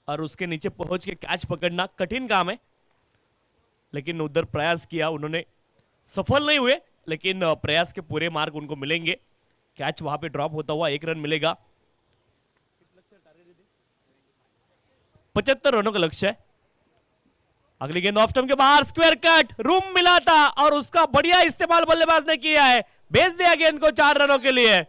और उसके नीचे पहुंच के कैच पकड़ना कठिन काम है, लेकिन उधर प्रयास किया उन्होंने, सफल नहीं हुए, लेकिन प्रयास के पूरे मार्क उनको मिलेंगे। कैच वहां पे ड्रॉप होता हुआ 1 रन मिलेगा। 75 रनों का लक्ष्य है। अगली गेंद ऑफ स्टंप के बाहर, स्क्वायर कट, रूम मिला था और उसका बढ़िया इस्तेमाल बल्लेबाज ने किया है, भेज दिया गेंद को 4 रनों के लिए।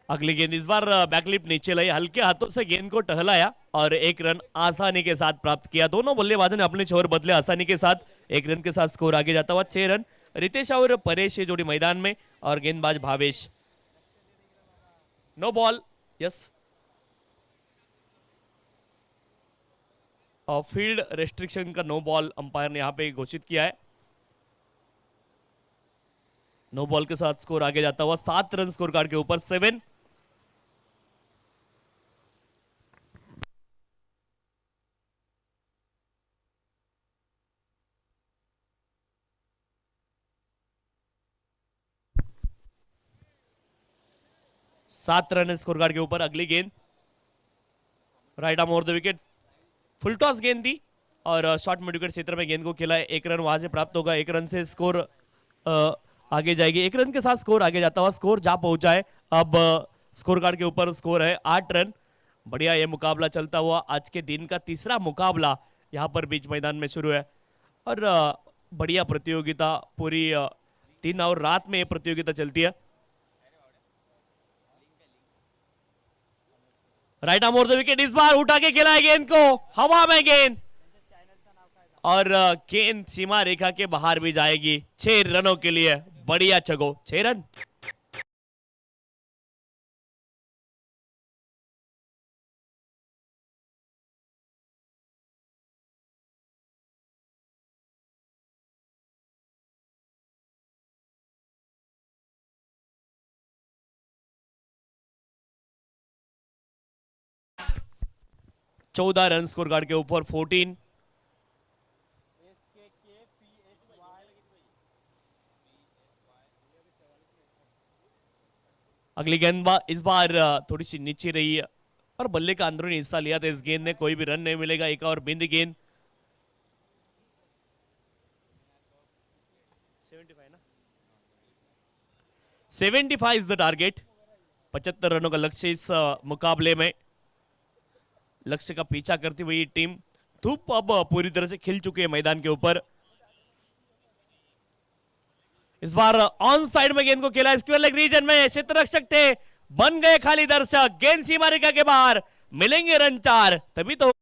अगली गेंद इस बार बैकलिप नीचे लाई, हल्के हाथों से गेंद को टहलाया और 1 रन आसानी के साथ प्राप्त किया। दोनों बल्लेबाजों ने अपने छोर बदले, आसानी के साथ 1 रन के साथ स्कोर आगे जाता हुआ 6 रन। रितेश और परेश ये जोड़ी मैदान में और गेंदबाज भावेश। नो बॉल, यस, और फील्ड रेस्ट्रिक्शन का नो बॉल अंपायर ने यहां पे घोषित किया है। नो बॉल के साथ स्कोर आगे जाता हुआ 7 रन स्कोर कार्ड के ऊपर 7। सात रन स्कोर कार्ड के ऊपर। अगली गेंद right arm over the wicket, full toss गेंद थी और शॉर्ट मिड विकेट क्षेत्र में गेंद को खेला है। 1 रन वहां से प्राप्त होगा, 1 रन से स्कोर आगे जाएगी। 1 रन के साथ स्कोर आगे जाता हुआ स्कोर जा पहुंचा है। अब स्कोर कार्ड के ऊपर स्कोर है 8 रन। बढ़िया ये मुकाबला चलता हुआ आज के दिन का तीसरा मुकाबला यहाँ पर बीच मैदान में शुरू है और बढ़िया प्रतियोगिता पूरी दिन और रात में ये प्रतियोगिता चलती है। Right arm over the wicket, इस बार उठा के खेला है गेंद को, हवा में गेंद और गेंद सीमा रेखा के बाहर भी जाएगी। 6 रनों के लिए बढ़िया चगो, 6 रन। चौदह रन स्कोर कार्ड के ऊपर 14। अगली गेंद इस बार थोड़ी सी नीचे रही है और बल्ले का अंदरूनी हिस्सा लिया था इस गेंद ने, कोई भी रन नहीं मिलेगा। एक और बिंद गेंद, 75 इज द टारगेट। 75 रनों का लक्ष्य इस मुकाबले में। लक्ष्य का पीछा करती हुई टीम, धूप अब पूरी तरह से खिल चुकी है मैदान के ऊपर। इस बार ऑन साइड में गेंद को खेला, स्क्वायर लेग रीजन में क्षेत्र रक्षक थे, बन गए खाली दर्शक। गेंद सीमा रेखा के बाहर, मिलेंगे रन 4, तभी तो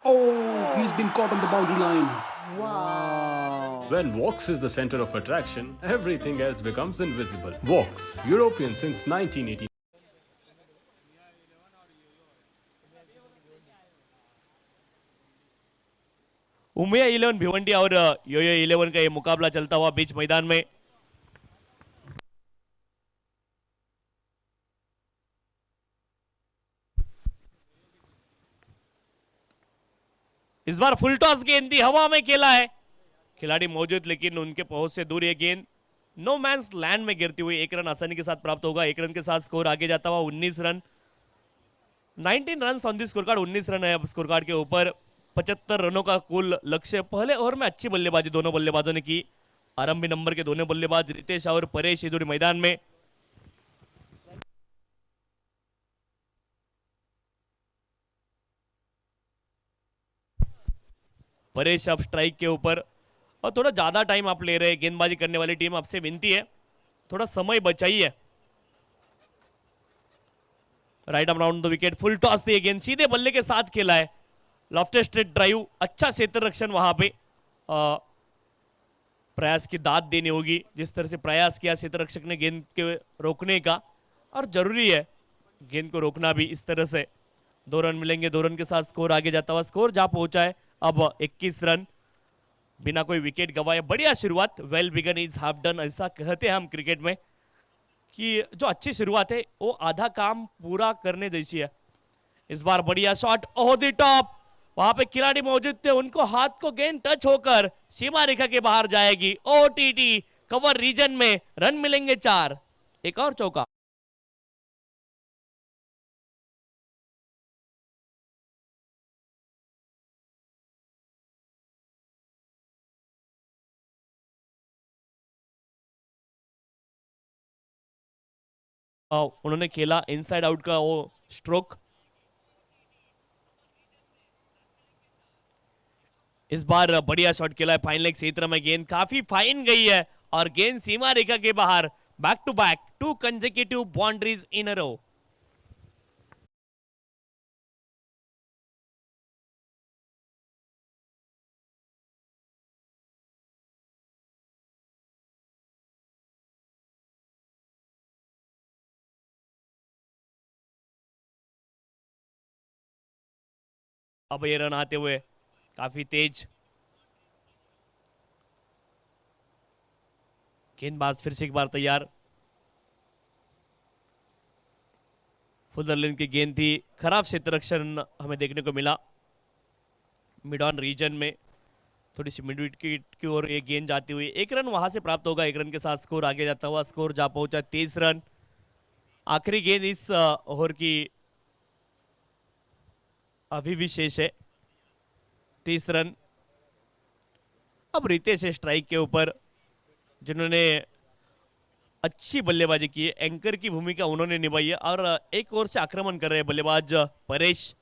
Oh, he's been caught on the boundary line. When Vox is the center of attraction, everything else becomes invisible. Vox, European since 1980. Umiya 11 Bhiwandi और योयो 11 का ये मुकाबला चलता हुआ बीच मैदान में। इस बार फुल टॉस गेंद थी, हवा में खेला है, खिलाड़ी मौजूद लेकिन उनके पहुंच से दूर ये गेंद नो मैंस लैंड में गिरती हुई 1 रन आसानी के साथ प्राप्त होगा। 1 रन के साथ स्कोर आगे जाता हुआ 19 run, 19 run on the score card, 19 run है अब स्कोर कार्ड के ऊपर। 75 रनों का कुल लक्ष्य। पहले ओवर में अच्छी बल्लेबाजी दोनों बल्लेबाजों ने की। आरंभी नंबर के दोनों बल्लेबाज रितेश और परेश ये जोड़ी मैदान में। परेश अब स्ट्राइक के ऊपर और थोड़ा ज्यादा टाइम आप ले रहे हैं, गेंदबाजी करने वाली टीम आपसे विनती है थोड़ा समय बचाइए। Right around the wicket, full toss दिए, गेंद सीधे बल्ले के साथ खेला है। लॉफ्टेड स्ट्रेट ड्राइव, अच्छा क्षेत्र रक्षण वहां पे। प्रयास की दाद देनी होगी, जिस तरह से प्रयास किया क्षेत्र रक्षक ने गेंद के रोकने का, और जरूरी है गेंद को रोकना भी इस तरह से। 2 रन मिलेंगे, 2 रन के साथ स्कोर आगे जाता हुआ, स्कोर जा पहुंचा है अब 21 रन बिना कोई विकेट गवाए। बढ़िया शुरुआत, well begun is half done, ऐसा कहते हैं हम क्रिकेट में कि जो अच्छी शुरुआत है वो आधा काम पूरा करने जैसी है। इस बार बढ़िया शॉट ओवर द टॉप, वहां पे खिलाड़ी मौजूद थे, उनको हाथ को गेंद टच होकर सीमा रेखा के बाहर जाएगी। ओटीटी कवर रीजन में रन मिलेंगे 4, एक और चौका। उन्होंने खेला इनसाइड आउट का वो स्ट्रोक। इस बार बढ़िया शॉट खेला है, फाइन लेग क्षेत्र में गेंद काफी फाइन गई है और गेंद सीमा रेखा के बाहर। Back to back 2 consecutive boundaries in a row. अब ये रन आते हुए काफी तेज, गेंदबाज फिर से एक बार तैयार। फुलरलिन की गेंद थी, खराब क्षेत्र रक्षण हमें देखने को मिला मिड ऑन रीजन में, थोड़ी सी मिड विकेट की ओर ये गेंद जाती हुई। 1 रन वहां से प्राप्त होगा, 1 रन के साथ स्कोर आगे जाता हुआ, स्कोर जा पहुंचा 23 रन। आखिरी गेंद इस ओवर की अभी भी शेष है, 30 रन। अब रितेश स्ट्राइक के ऊपर, जिन्होंने अच्छी बल्लेबाजी की है, एंकर की भूमिका उन्होंने निभाई है, और एक ओर से आक्रमण कर रहे हैं बल्लेबाज परेश।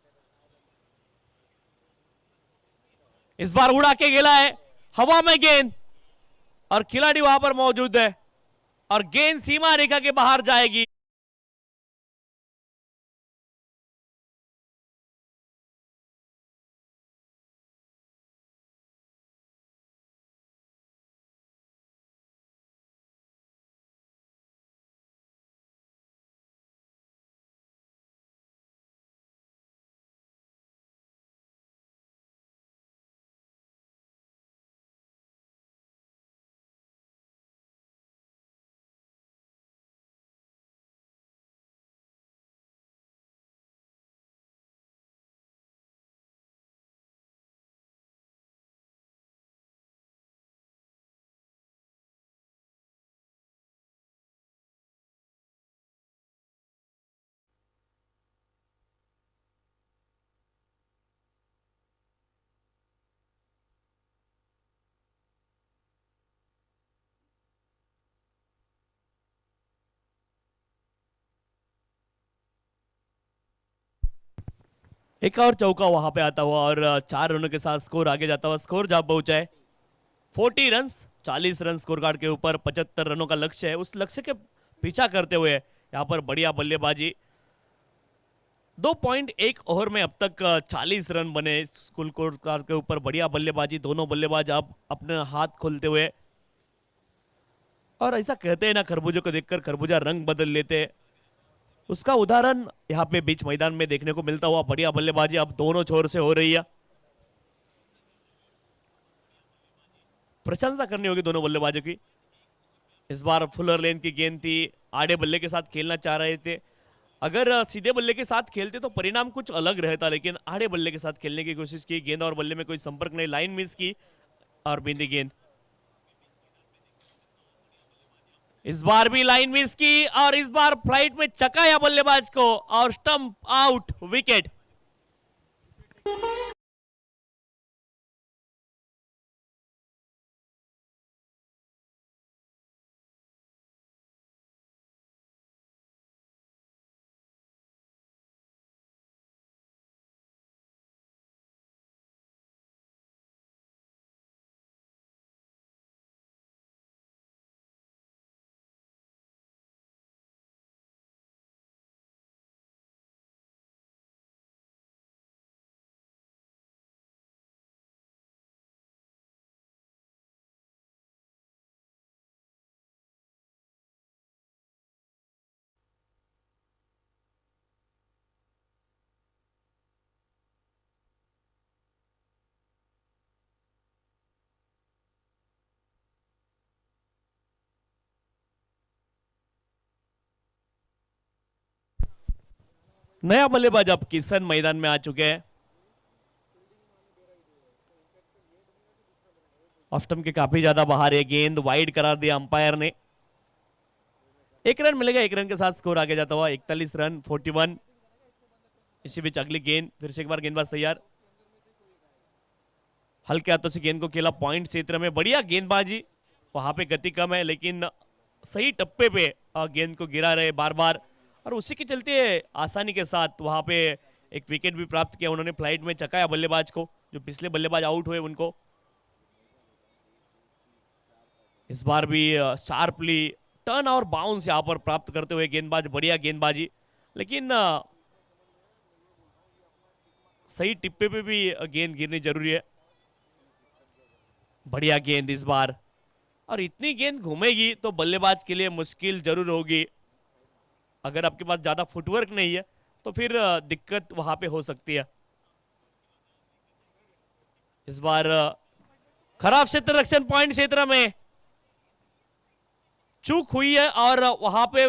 इस बार उड़ा के गेला है, हवा में गेंद और खिलाड़ी वहां पर मौजूद है और गेंद सीमा रेखा के बाहर जाएगी। एक और चौका वहां पे आता हुआ और 4 रनों के साथ स्कोर आगे जाता हुआ, स्कोर जा पहुंचा है 40 रन, 40 रन स्कोर कार्ड के ऊपर। 75 रनों का लक्ष्य है, उस लक्ष्य के पीछा करते हुए यहाँ पर बढ़िया बल्लेबाजी 2.1 ओवर में अब तक 40 रन बने स्कूल कोर्ट के ऊपर। बढ़िया बल्लेबाजी, दोनों बल्लेबाज अब अपने हाथ खोलते हुए। और ऐसा कहते हैं ना, खरबूजे को देखकर खरबूजा रंग बदल लेते हैं, उसका उदाहरण यहाँ पे बीच मैदान में देखने को मिलता हुआ। बढ़िया बल्लेबाजी अब दोनों छोर से हो रही है। प्रशंसा करनी होगी दोनों बल्लेबाजों की। इस बार फुलर लेन की गेंद थी, आड़े बल्ले के साथ खेलना चाह रहे थे। अगर सीधे बल्ले के साथ खेलते तो परिणाम कुछ अलग रहता, लेकिन आड़े बल्ले के साथ खेलने की कोशिश की। गेंद और बल्ले में कोई संपर्क नहीं, लाइन मिस की और बिंदी गेंद। इस बार भी लाइन मिस की और इस बार फ्लाइट में चकाया बल्लेबाज को और स्टंप आउट, विकेट। नया बल्लेबाज अब किशन मैदान में आ चुके हैं। ऑफ स्टंप के काफी ज्यादा बाहर है, गेंद वाइड करार दिया अंपायर ने। 1 रन मिलेगा, 1 रन के साथ स्कोर आगे जाता हुआ 41 रन 41। इसी बीच अगली गेंद, फिर से एक बार गेंदबाज तैयार। हल्के हाथों से गेंद को खेला पॉइंट क्षेत्र में। बढ़िया गेंदबाजी, वहां पे गति कम है लेकिन सही टप्पे पे गेंद को गिरा रहे बार बार, और उसी के चलते आसानी के साथ वहां पे एक विकेट भी प्राप्त किया उन्होंने। फ्लाइट में चकाया बल्लेबाज को, जो पिछले बल्लेबाज आउट हुए उनको। इस बार भी शार्पली टर्न और बाउंस यहां पर प्राप्त करते हुए गेंदबाज। बढ़िया गेंदबाजी, लेकिन सही टिप्पे पे भी गेंद गिरनी जरूरी है। बढ़िया गेंद इस बार, और इतनी गेंद घूमेगी तो बल्लेबाज के लिए मुश्किल जरूर होगी। अगर आपके पास ज्यादा फुटवर्क नहीं है तो फिर दिक्कत वहां पे हो सकती है। इस बार खराब क्षेत्र रक्षण, पॉइंट क्षेत्र में चूक हुई है और वहां पे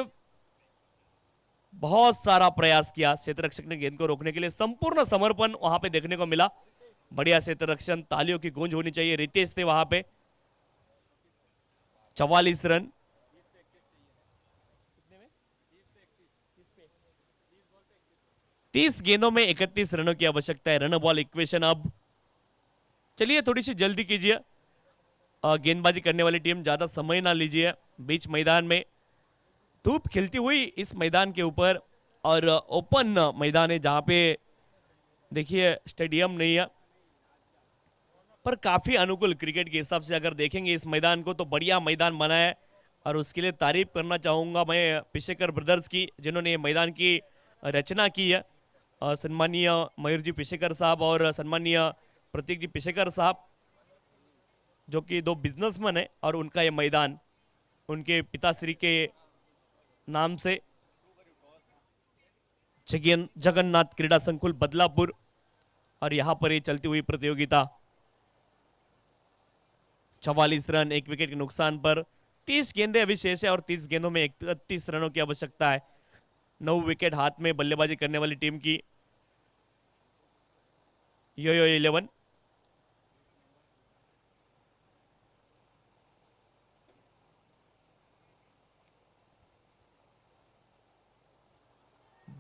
बहुत सारा प्रयास किया क्षेत्र रक्षक ने गेंद को रोकने के लिए। संपूर्ण समर्पण वहां पे देखने को मिला। बढ़िया क्षेत्र रक्षण, तालियों की गूंज होनी चाहिए। रितेश थे वहां पे। 44 रन। 30 गेंदों में 31 रनों की आवश्यकता है। रन बॉल इक्वेशन अब। चलिए थोड़ी सी जल्दी कीजिए, गेंदबाजी करने वाली टीम, ज्यादा समय ना लीजिए। बीच मैदान में धूप खिलती हुई इस मैदान के ऊपर, और ओपन मैदान है जहां पे देखिए स्टेडियम नहीं है, पर काफी अनुकूल क्रिकेट के हिसाब से अगर देखेंगे इस मैदान को तो बढ़िया मैदान बना है। और उसके लिए तारीफ करना चाहूंगा मैं पिशेकर ब्रदर्स की, जिन्होंने ये मैदान की रचना की है। सम्मानीय मयूर जी पिशेकर साहब और सम्मानीय प्रतीक जी पिशेकर साहब, जो कि 2 बिजनेसमैन है, और उनका ये मैदान उनके पिताश्री के नाम से जगन्नाथ क्रीड़ा संकुल बदलापुर, और यहां पर ये चलती हुई प्रतियोगिता। 44 रन, 1 विकेट के नुकसान पर। 30 गेंदें अभी शेष है और 30 गेंदों में 31 रनों की आवश्यकता है। 9 विकेट हाथ में बल्लेबाजी करने वाली टीम की। यो 11।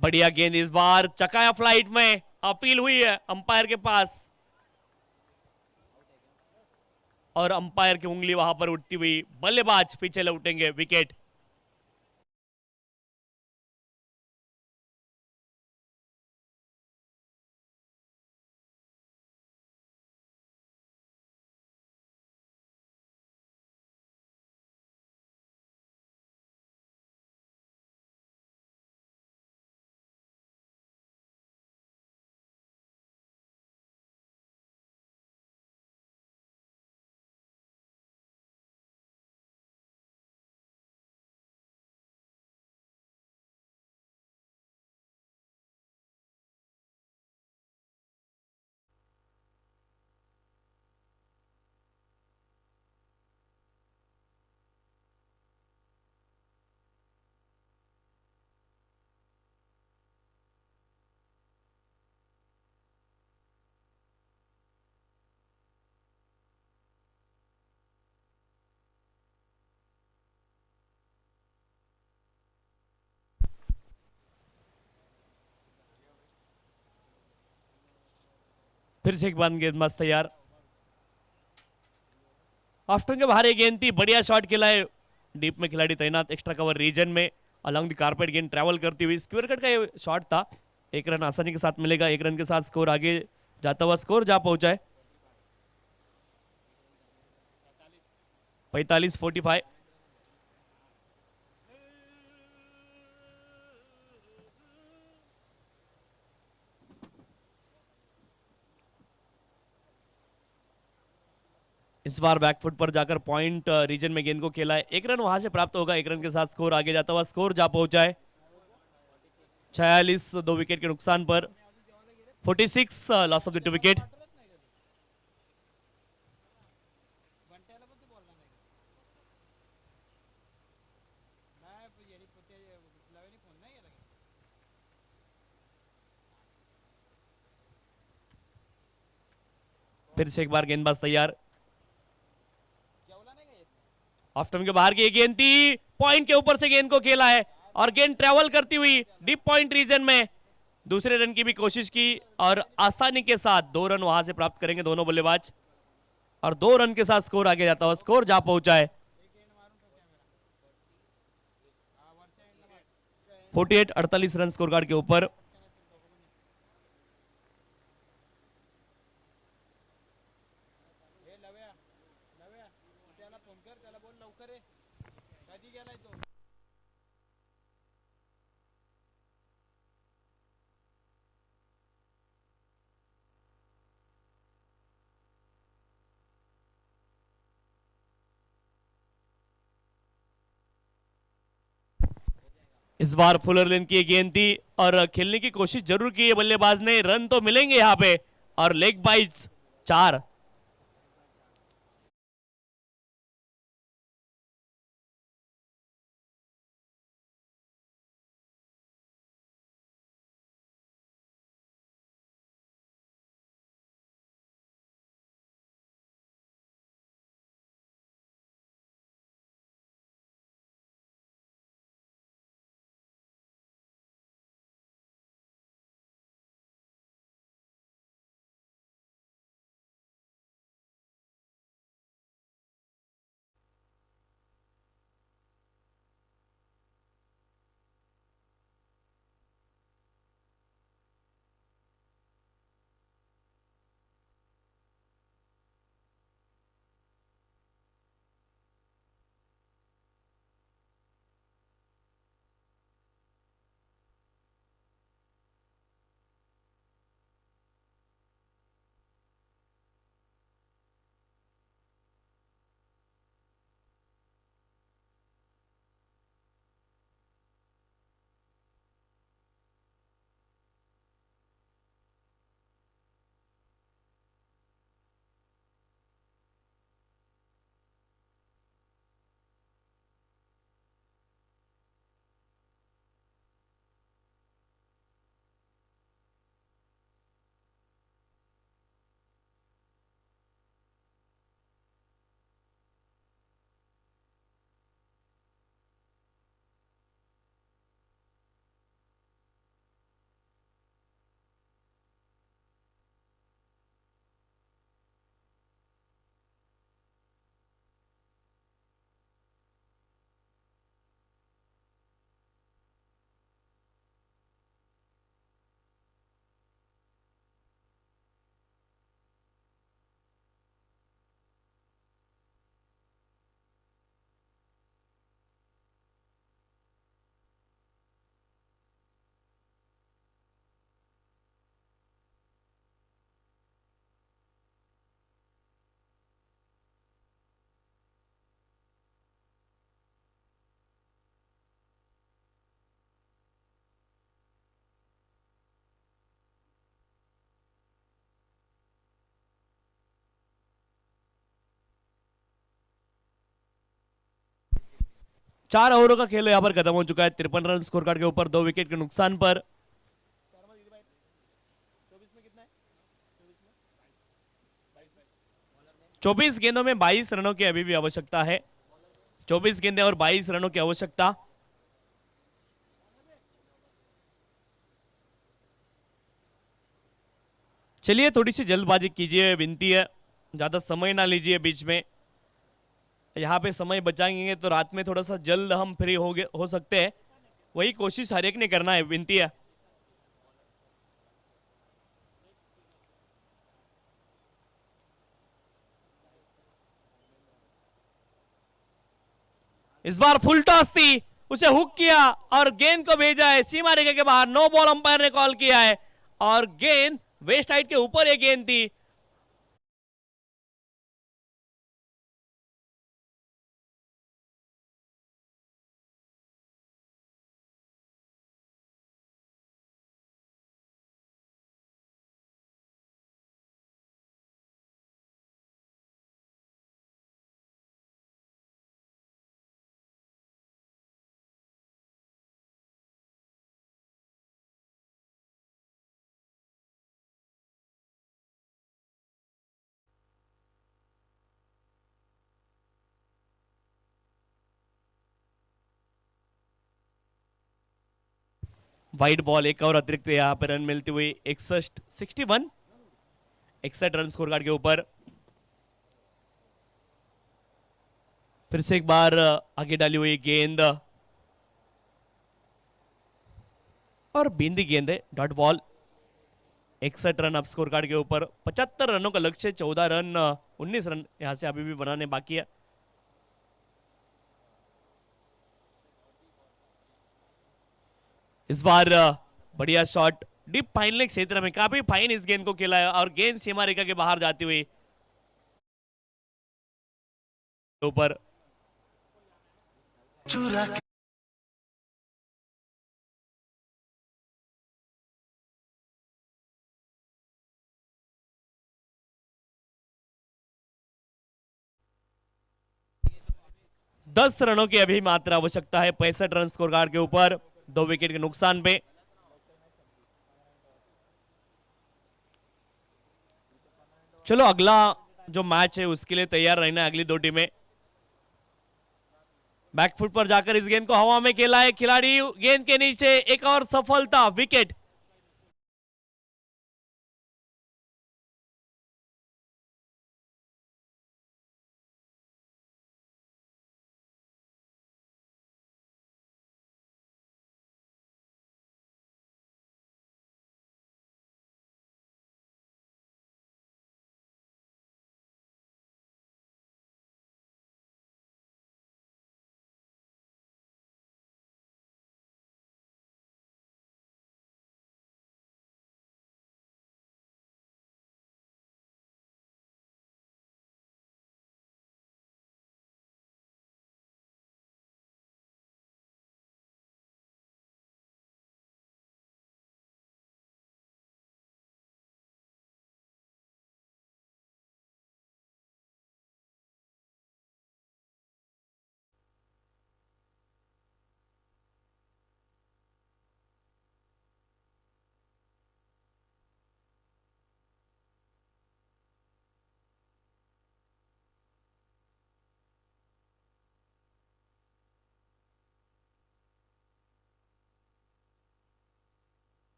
बढ़िया गेंद इस बार चकाया फ्लाइट में, अपील हुई है अंपायर के पास, और अंपायर की उंगली वहां पर उठती हुई। बल्लेबाज पीछे लौटेंगे, विकेट। फिर से एक बार गेंदबाज तैयार। ऑफ स्टंप के बाहर एक गेंद थी, बढ़िया शॉट खेला है, डीप में खिलाड़ी तैनात एक्स्ट्रा कवर रीजन में, अलॉन्ग द कारपेट गेंद ट्रैवल करती हुई स्क्वायर कट का ये शॉट था। एक रन आसानी के साथ मिलेगा, एक रन के साथ स्कोर आगे जाता हुआ स्कोर जा पहुंचा है 45-45। इस बार बैकफुट पर जाकर पॉइंट रीजन में गेंद को खेला है, एक रन वहां से प्राप्त होगा, एक रन के साथ स्कोर आगे जाता हुआ स्कोर जा पहुंचा है 46, 2 विकेट के नुकसान पर 46 लॉस ऑफ द 2 विकेट। फिर से एक बार गेंदबाज तैयार। ऑफ स्टंप के बाहर की एक गेंद थी, पॉइंट के ऊपर से गेंद को खेला है और गेंद ट्रेवल करती हुई डीप पॉइंट रीजन में दूसरे रन की भी कोशिश की और आसानी के साथ 2 रन वहां से प्राप्त करेंगे दोनों बल्लेबाज और 2 रन के साथ स्कोर आगे जाता हुआ स्कोर जा पहुंचा है 48, 48 रन स्कोर कार्ड के ऊपर। इस बार फुलर लेन की गेंद थी और खेलने की कोशिश जरूर की है बल्लेबाज ने, रन तो मिलेंगे यहां पे और लेग बाइट्स 4। चार ओवरों का खेल यहां पर खत्म हो चुका है 53 रन स्कोर कार्ड के ऊपर 2 विकेट के नुकसान पर। चौबीस गेंदों में 22 रनों की अभी भी आवश्यकता है, 24 गेंदें और 22 रनों की आवश्यकता। चलिए थोड़ी सी जल्दबाजी कीजिए, विनती है, ज्यादा समय ना लीजिए बीच में। यहाँ पे समय बचाएंगे तो रात में थोड़ा सा जल्द हम फ्री हो सकते हैं, वही कोशिश हर एक ने करना है, विनती है। इस बार फुल टॉस थी, उसे हुक किया और गेंद को भेजा है सीमा रेखा के बाहर। नो बॉल अंपायर ने कॉल किया है और गेंद वेस्ट साइड के ऊपर ये गेंद थी। वाइड बॉल, एक और अतिरिक्त यहाँ पर रन मिलती हुई 61 रन स्कोर कार्ड के ऊपर। फिर से एक बार आगे डाली हुई गेंद और बिंदी गेंद है, डॉट बॉल। 61 रन अब स्कोर कार्ड के ऊपर। 75 रनों का लक्ष्य, 14 रन 19 रन यहां से अभी भी बनाने बाकी है। इस बार बढ़िया शॉट डीप फाइन लेग क्षेत्र में, काफी फाइन इस गेंद को खेला है और गेंद सीमा रेखा के बाहर जाती हुई ऊपर। 10 रनों की अभी मात्र आवश्यकता है 65 रन स्कोर कार्ड के ऊपर, 2 विकेट के नुकसान पे। चलो अगला जो मैच है उसके लिए तैयार रहना है अगली दो टीमें। बैकफुट पर जाकर इस गेंद को हवा में खेला है खिलाड़ी, गेंद के नीचे एक और सफलता, विकेट।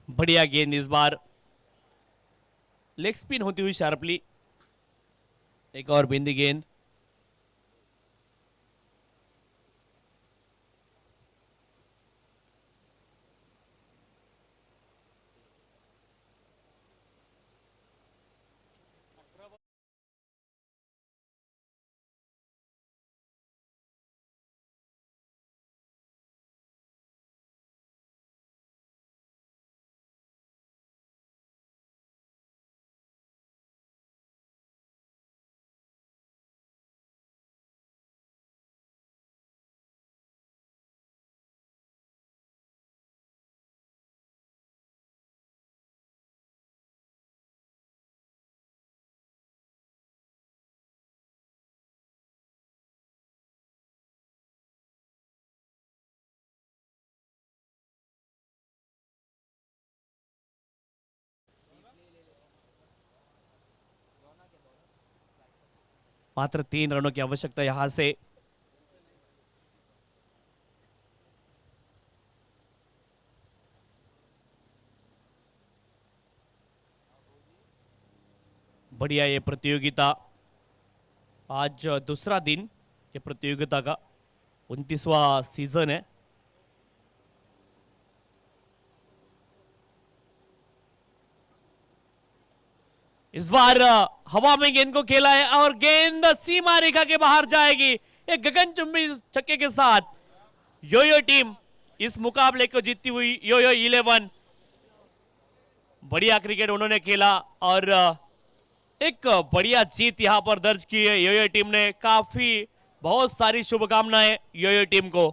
बढ़िया गेंद इस बार, लेग स्पिन होती हुई शार्पली, एक और बिंदी गेंद। मात्र 3 रनों की आवश्यकता यहां से। बढ़िया ये प्रतियोगिता। आज दूसरा दिन ये प्रतियोगिता का 29वां सीजन है। इस बार हवा में गेंद को खेला है और गेंद सीमा रेखा के बाहर जाएगी। एक गगनचुंबी छक्के के साथ योयो टीम इस मुकाबले को जीतती हुई योयो 11। बढ़िया क्रिकेट उन्होंने खेला और एक बढ़िया जीत यहां पर दर्ज की है योयो टीम ने। काफी बहुत सारी शुभकामनाएं योयो टीम को।